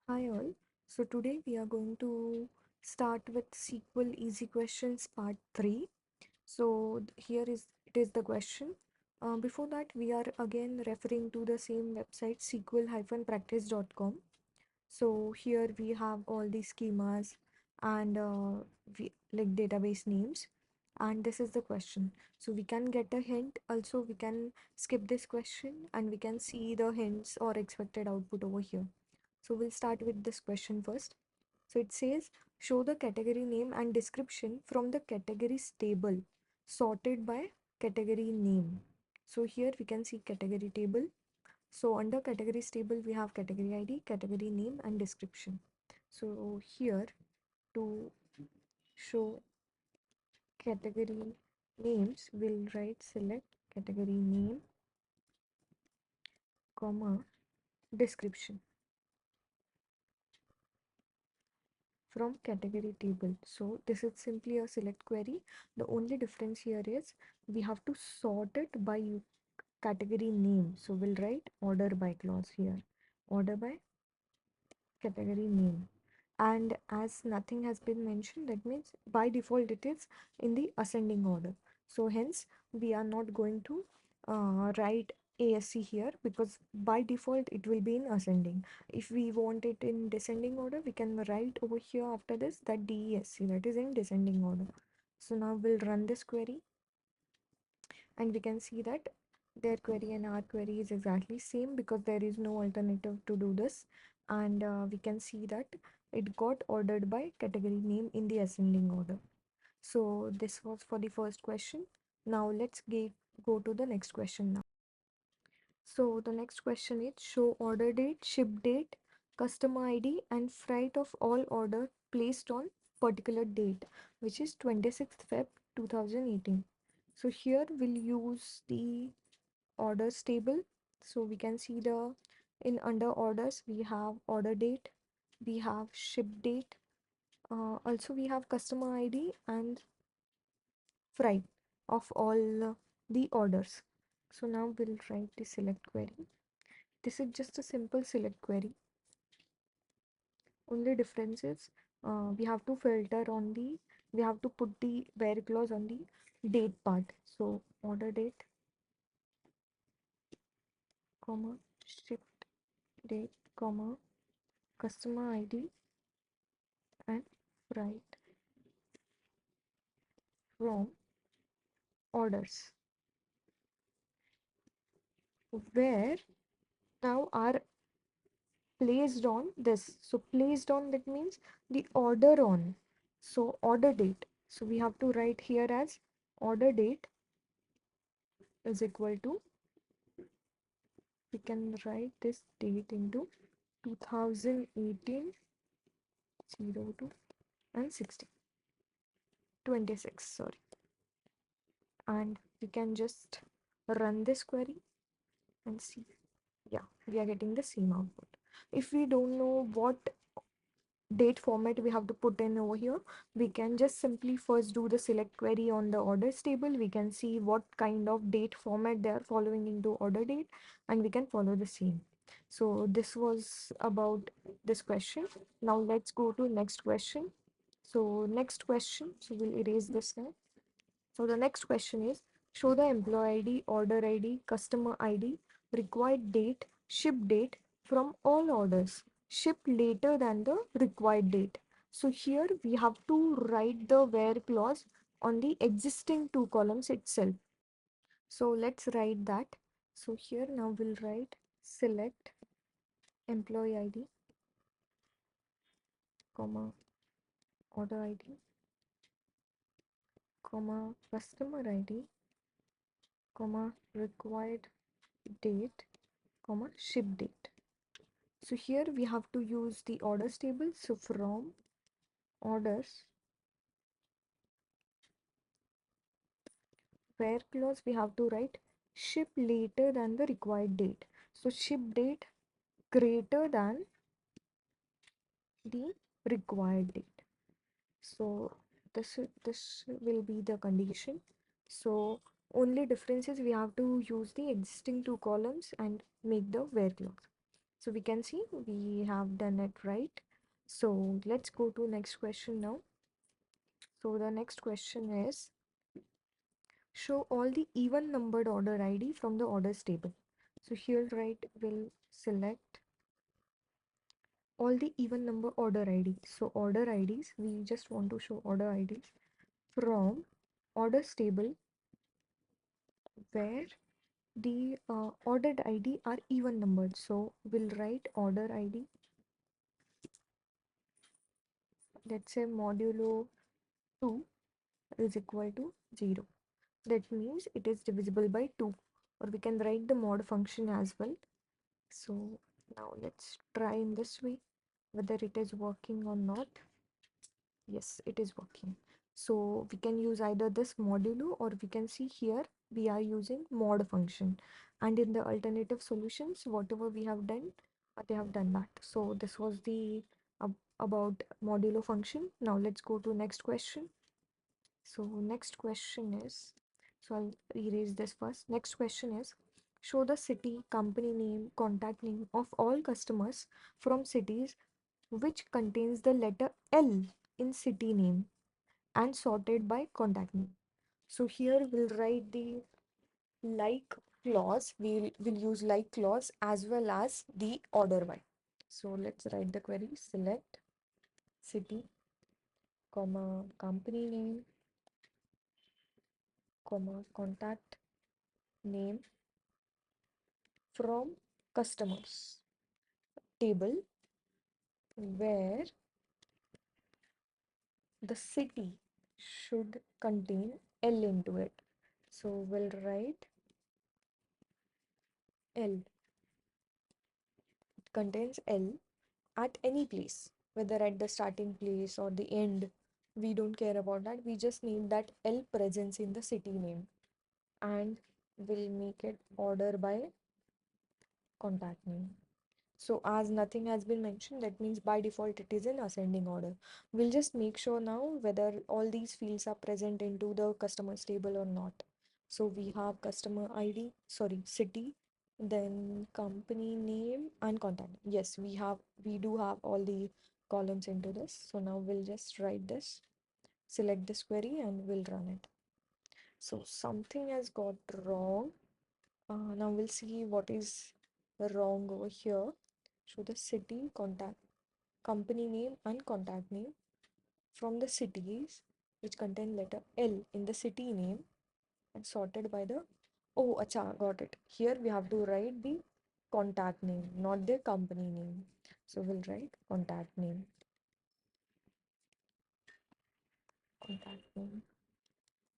Hi all. So today we are going to start with SQL Easy Questions Part 3. So here is the question. Before that we are again referring to the same website sql-practice.com. So here we have all the schemas and like database names, and this is the question. So we can get a hint. Also we can skip this question and we can see the hints or expected output over here. So we'll start with this question first. So it says, show the category name and description from the categories table sorted by category name. So here we can see category table. So under categories table, we have category ID, category name and description. So here to show category names, we'll write select category name, comma, description from category table. So this is simply a select query. The only difference here is we have to sort it by category name. So we'll write order by clause here, order by category name. And as nothing has been mentioned, that means by default it is in the ascending order. So hence we are not going to write ASC here, because by default it will be in ascending. If we want it in descending order, we can write over here after this that DESC, that is in descending order. So now we'll run this query and we can see that their query and our query is exactly same, because there is no alternative to do this. And we can see that it got ordered by category name in the ascending order. So this was for the first question. Now let's go to the next question now. So the next question is, show order date, ship date, customer ID and freight of all order placed on particular date, which is 26th Feb 2018. So here we'll use the orders table. So we can see the in under orders we have order date, we have ship date, also we have customer ID and freight of all the orders. So now we'll write the select query. This is just a simple select query. Only difference is we have to filter on the, we have to put the where clause on the date part. So order date, comma, shipped date, comma, customer ID and freight from orders, where now are placed on this. So placed on, that means the order on. So order date. So we have to write here as order date is equal to, we can write this date into 2018 02 and 16 26, sorry. And we can just run this query and see. Yeah, we are getting the same output. If we don't know what date format we have to put in over here, we can just simply first do the select query on the orders table. We can see what kind of date format they are following into order date, and we can follow the same. So this was about this question. Now let's go to next question. So next question, so we'll erase this now. So the next question is, show the employee ID, order ID, customer ID, required date, ship date from all orders shipped later than the required date. So here we have to write the where clause on the existing two columns itself. So let's write that. So here now we'll write select employee ID, comma, order ID, comma, customer ID, comma, required date, comma, ship date. So here we have to use the orders table. So from orders, where clause we have to write ship later than the required date. So ship date greater than the required date. So this will be the condition. So only difference is we have to use the existing two columns and make the where clause. So we can see we have done it right. So let's go to next question now. So the next question is, show all the even numbered order ID from the orders table. So here, right, we'll select all the even number order ID. So order IDs, we just want to show order IDs from orders table where the ordered ID are even numbered. So we'll write order ID, let's say modulo 2 is equal to 0. That means it is divisible by 2, or we can write the mod function as well. So now let's try in this way whether it is working or not. Yes, it is working. So we can use either this modulo, or we can see here we are using mod function, and in the alternative solutions whatever we have done, they have done that. So this was the about modulo function. Now let's go to next question. So next question is, so I'll erase this first. Next question is, show the city, company name, contact name of all customers from cities which contains the letter L in city name and sorted by contact name. So here we'll write the like clause. We'll use like clause as well as the order by. So let's write the query. Select city, comma company name, comma contact name from customers table where the city should contain L into it. So we'll write L. It contains L at any place, whether at the starting place or the end. We don't care about that. We just need that L presence in the city name, and we'll make it order by contact name. So as nothing has been mentioned, that means by default it is in ascending order. We'll just make sure now whether all these fields are present into the customers table or not. So we have customer ID, sorry, city, then company name and contact. Yes, we do have all the columns into this. So now we'll just write this, select this query and we'll run it. So something has got wrong. Now we'll see what is wrong over here. Show the city, contact, company name and contact name from the cities which contain letter L in the city name and sorted by the, oh acha, got it. Here we have to write the contact name, not the company name. So we'll write contact name, contact name.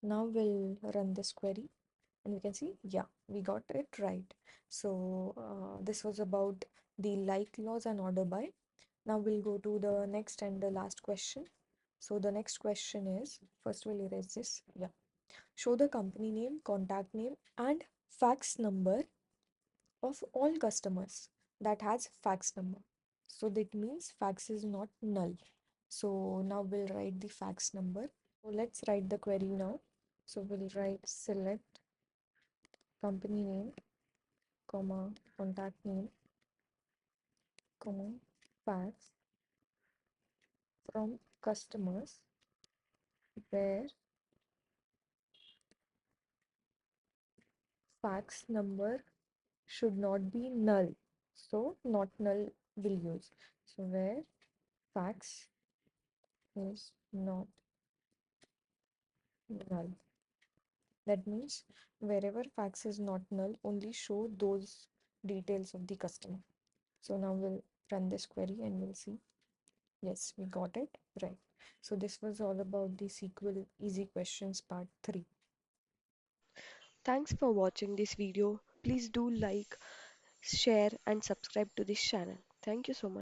Now we'll run this query and we can see, yeah, we got it right. So this was about the like clause and order by. Now we'll go to the next and the last question. So the next question is, first we'll erase this. Yeah. Show the company name, contact name and fax number of all customers that has fax number. So that means fax is not null. So now we'll write the fax number. So let's write the query now. So we'll write select company name, comma, contact name, comma, fax from customers where fax number should not be null. So not null will use. So where fax is not null. That means wherever fax is not null, only show those details of the customer. So now we'll run this query and we'll see. Yes, we got it right. So this was all about the SQL easy questions part 3. Thanks for watching this video. Please do like, share and subscribe to this channel. Thank you so much.